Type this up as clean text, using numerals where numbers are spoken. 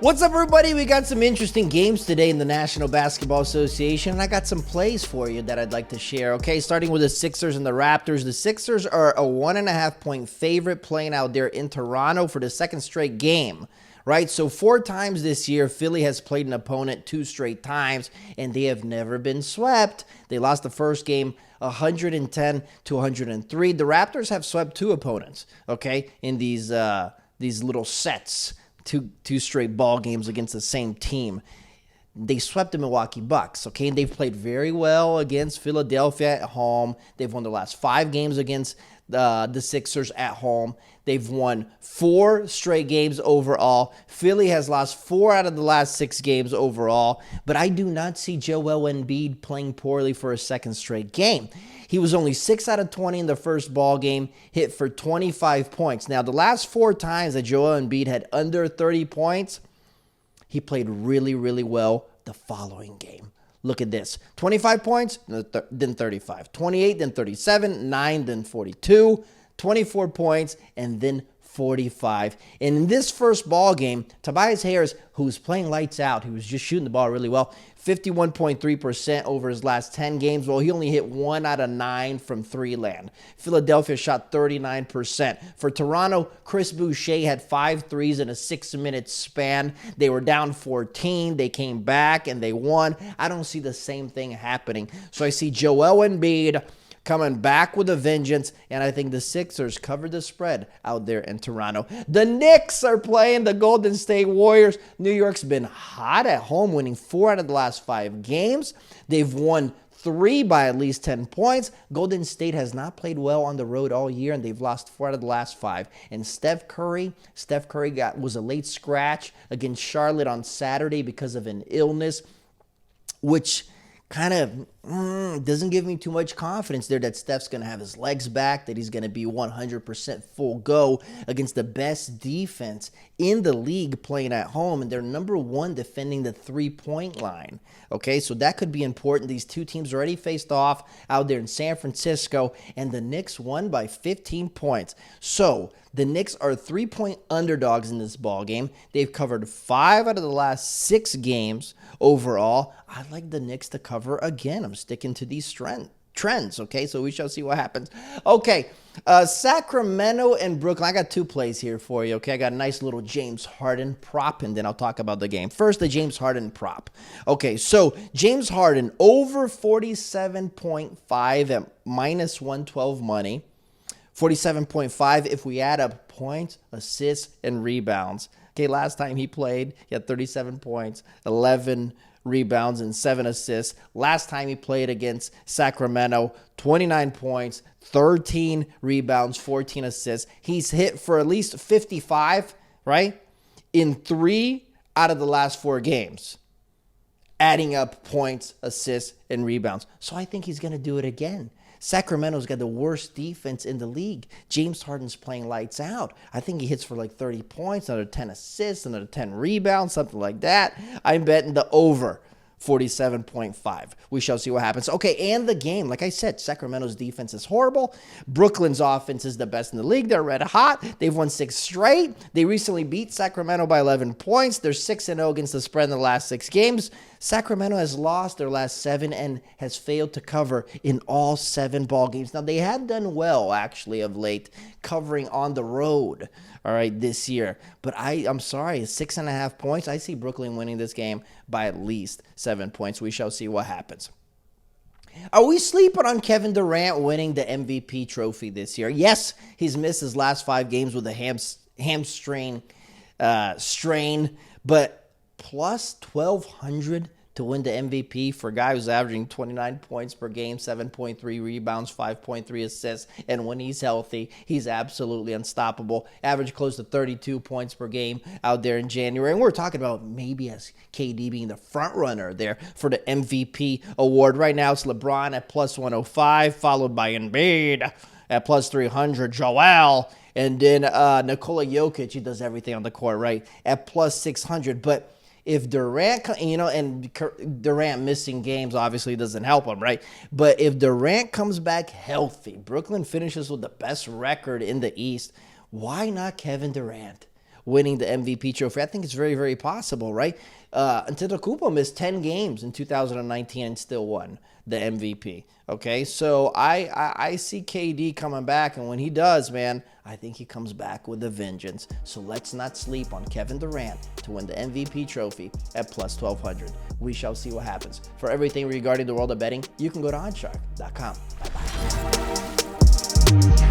What's up, everybody? We got some interesting games today in the National Basketball Association, and I got some plays for you that I'd like to share. Okay, starting with the Sixers and the Raptors. The Sixers are a 1.5-point favorite playing out there in Toronto for the second straight game. Right, so 4 times this year, Philly has played an opponent 2 straight times, and they have never been swept. They lost the first game 110 to 103. The Raptors have swept 2 opponents, okay, in these little sets, two straight ball games against the same team. They swept the Milwaukee Bucks, okay, and they've played very well against Philadelphia at home. They've won the last 5 games against the Sixers at home. They've won 4 straight games overall. Philly has lost 4 out of the last 6 games overall, but I do not see Joel Embiid playing poorly for a second straight game. He was only 6 out of 20 in the first ball game, hit for 25 points. Now, the last 4 times that Joel Embiid had under 30 points, he played really, really well the following game. Look at this. 25 points, then 35. 28, then 37. 9, then 42. 24 points, and then 45. And in this first ball game, Tobias Harris, who's playing lights out, he was just shooting the ball really well, 51.3% over his last 10 games. Well, he only hit 1 out of 9 from 3 land. Philadelphia shot 39%. For Toronto, Chris Boucher had 5 threes in a 6-minute span. They were down 14. They came back, and they won. I don't see the same thing happening. So I see Joel Embiid coming back with a vengeance, and I think the Sixers covered the spread out there in Toronto. The Knicks are playing the Golden State Warriors. New York's been hot at home, winning 4 out of the last 5 games. They've won 3 by at least 10 points. Golden State has not played well on the road all year, and they've lost 4 out of the last 5. And Steph Curry was a late scratch against Charlotte on Saturday because of an illness, which kind of doesn't give me too much confidence there that Steph's going to have his legs back, that he's going to be 100% full go against the best defense in the league playing at home, and they're number 1 defending the 3-point line. Okay, so that could be important. These 2 teams already faced off out there in San Francisco, and the Knicks won by 15 points. So the Knicks are 3-point underdogs in this ball game. They've covered 5 out of the last 6 games overall. I like the Knicks to cover again. I'm sticking to these trends, okay? So we shall see what happens. Okay, Sacramento and Brooklyn. I got 2 plays here for you, okay? I got a nice little James Harden prop, and then I'll talk about the game. First, the James Harden prop. Okay, so James Harden over 47.5 at minus 112 money. 47.5 if we add up points, assists, and rebounds. Okay, last time he played, he had 37 points, 11 rebounds, and 7 assists. Last time he played against Sacramento, 29 points, 13 rebounds, 14 assists. He's hit for at least 55, right, in 3 out of the last 4 games, adding up points, assists, and rebounds. So I think he's going to do it again. Sacramento's got the worst defense in the league. James Harden's playing lights out. I think he hits for like 30 points, another 10 assists, another 10 rebounds, something like that. I'm betting the over 47.5. We shall see what happens. Okay, and the game. Like I said, Sacramento's defense is horrible. Brooklyn's offense is the best in the league. They're red hot. They've won 6 straight. They recently beat Sacramento by 11 points. They're 6-0 against the spread in the last 6 games. Sacramento has lost their last 7 and has failed to cover in all 7 ball games. Now, they have done well, actually, of late, covering on the road, all right, this year. But I'm sorry, 6.5 points. I see Brooklyn winning this game by at least 7 points. We shall see what happens. Are we sleeping on Kevin Durant winning the MVP trophy this year? Yes, he's missed his last 5 games with a hamstring strain, but plus 1,200 to win the MVP for a guy who's averaging 29 points per game, 7.3 rebounds, 5.3 assists, and when he's healthy, he's absolutely unstoppable. Average close to 32 points per game out there in January, and we're talking about maybe as KD being the front runner there for the MVP award. Right now, it's LeBron at plus 105, followed by Embiid at plus 300, Joel, and then Nikola Jokic, he does everything on the court, right, at plus 600, but if Durant, and Durant missing games obviously doesn't help him, right? But if Durant comes back healthy, Brooklyn finishes with the best record in the East. Why not Kevin Durant? winning the MVP trophy. I think it's very, very possible, right? Antetokounmpo missed 10 games in 2019 and still won the MVP. Okay, so I see KD coming back, and when he does, man, I think he comes back with a vengeance. So let's not sleep on Kevin Durant to win the MVP trophy at plus 1,200. We shall see what happens. For everything regarding the world of betting, you can go to OddsShark.com. Bye-bye.